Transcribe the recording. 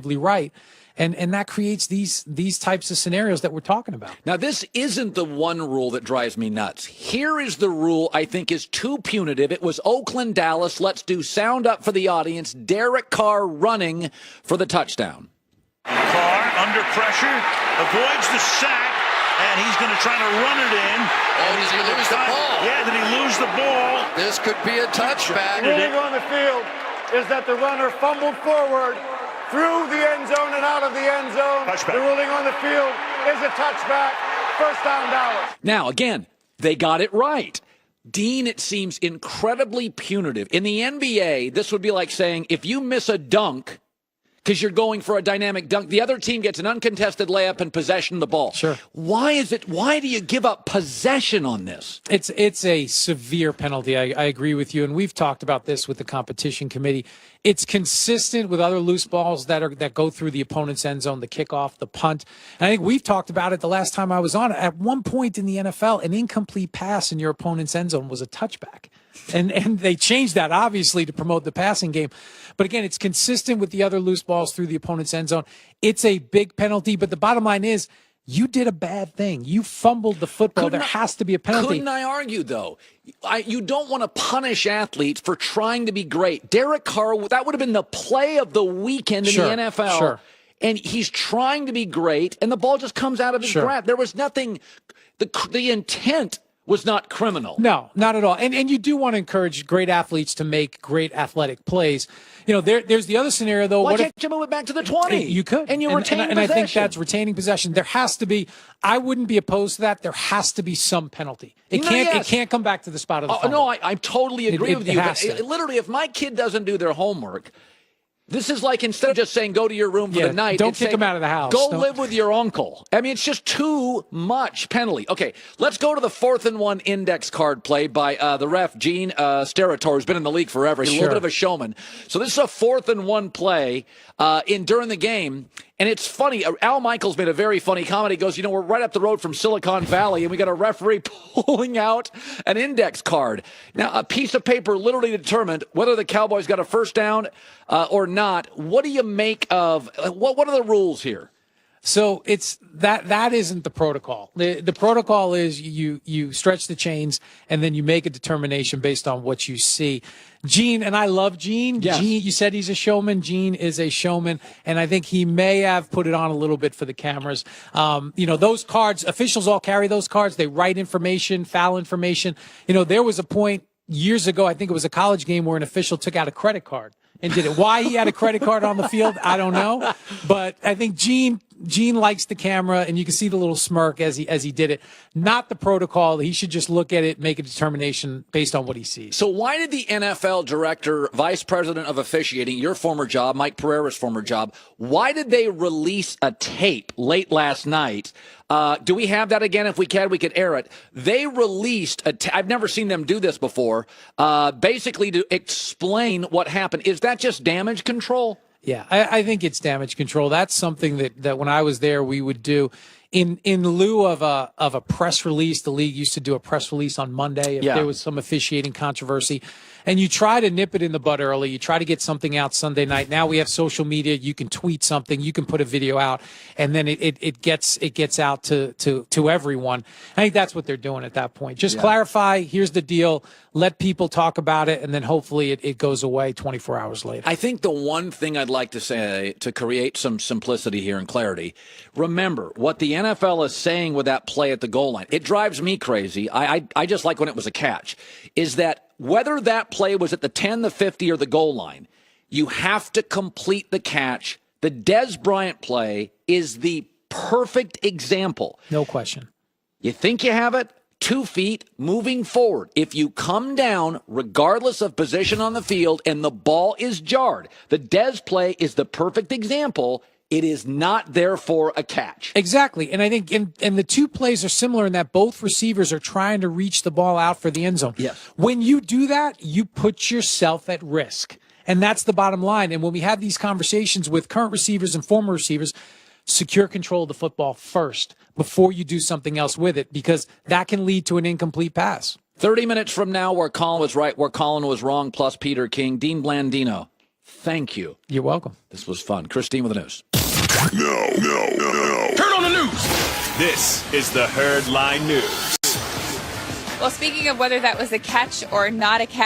right. And that creates these types of scenarios that we're talking about. Now, this isn't the one rule that drives me nuts. Here is the rule I think is too punitive. It was Oakland, Dallas. Let's do sound up for the audience. Derek Carr running for the touchdown. Carr under pressure, avoids the sack, and he's going to try to run it in. Oh, did he lose the ball? Yeah, did he lose the ball? This could be a touchback. The ruling on the field is that the runner fumbled forward through the end zone and out of the end zone. Touchback. The ruling on the field is a touchback. First down, Dallas. Now, again, they got it right. Dean, it seems incredibly punitive. In the NBA, this would be like saying if you miss a dunk because you're going for a dynamic dunk, the other team gets an uncontested layup and possession of the ball. Sure. Why do you give up possession on this? It's a severe penalty. I agree with you, and we've talked about this with the competition committee. It's consistent with other loose balls that go through the opponent's end zone, the kickoff, the punt. And I think we've talked about it the last time I was on. At one point in the NFL, an incomplete pass in your opponent's end zone was a touchback. And they changed that, obviously, to promote the passing game. But again, it's consistent with the other loose balls through the opponent's end zone. It's a big penalty, but the bottom line is you did a bad thing. You fumbled the football. There has to be a penalty. Couldn't I argue, though? You don't want to punish athletes for trying to be great. Derek Carr, that would have been the play of the weekend in the NFL. Sure. And he's trying to be great, and the ball just comes out of his grasp. There was nothing. The intent was not criminal. No, not at all. And you do want to encourage great athletes to make great athletic plays. You know, there's the other scenario, though. Why can't you move it back to the 20? You could. And you retain possession. And I think that's retaining possession. There has to be, I wouldn't be opposed to that. There has to be some penalty. It can't come back to the spot of the fumble. No, I totally agree with you. But literally, if my kid doesn't do their homework, this is like instead of just saying go to your room for the night. Don't kick him out of the house. Go live with your uncle. I mean, it's just too much penalty. Okay, let's go to the 4th and 1 index card play by the ref, Gene Steratore, who's been in the league forever. He's a little bit of a showman. So this is a 4th and 1 play during the game. And it's funny. Al Michaels made a very funny comment. He goes, we're right up the road from Silicon Valley, and we got a referee pulling out an index card. Now, a piece of paper literally determined whether the Cowboys got a first down or not. What do you make of what are the rules here? So it's that isn't the protocol. The protocol is you stretch the chains and then you make a determination based on what you see. Gene, and I love Gene. Yes. Gene, you said he's a showman. Gene is a showman, and I think he may have put it on a little bit for the cameras. Those cards, officials all carry those cards. They write information, foul information. There was a point years ago, I think it was a college game, where an official took out a credit card and did it. Why he had a credit card on the field, I don't know. But I think Gene likes the camera, and you can see the little smirk as he did it. Not the protocol. He should just look at it, make a determination based on what he sees. So why did the NFL director, vice president of officiating, your former job, Mike Pereira's former job, why did they release a tape late last night? Do we have that again? If we can, we could air it. They released I've never seen them do this before, basically to explain what happened. Is that just damage control? Yeah, I think it's damage control. That's something that when I was there, we would do. In lieu of a press release. The league used to do a press release on Monday if there was some officiating controversy. And you try to nip it in the bud early. You try to get something out Sunday night. Now we have social media. You can tweet something. You can put a video out, and then it gets out to everyone. I think that's what they're doing at that point. Just clarify. Here's the deal. Let people talk about it, and then hopefully it goes away 24 hours later. I think the one thing I'd like to say to create some simplicity here and clarity, remember what the NFL is saying with that play at the goal line. It drives me crazy. I just like when it was a catch, is that whether that play was at the 10, the 50, or the goal line, you have to complete the catch. The Dez Bryant play is the perfect example. No question. You think you have it? 2 feet moving forward. If you come down, regardless of position on the field, and the ball is jarred, the Dez play is the perfect example. It is not therefore a catch. Exactly. And I think and the two plays are similar in that both receivers are trying to reach the ball out for the end zone. Yes. When you do that, you put yourself at risk. And that's the bottom line. And when we have these conversations with current receivers and former receivers, secure control of the football first before you do something else with it, because that can lead to an incomplete pass. 30 minutes from now, where Colin was right, where Colin was wrong, plus Peter King, Dean Blandino. Thank you. You're welcome. This was fun. Christine with the news. No. Turn on the news. This is the Herd Line News. Well, speaking of whether that was a catch or not a catch,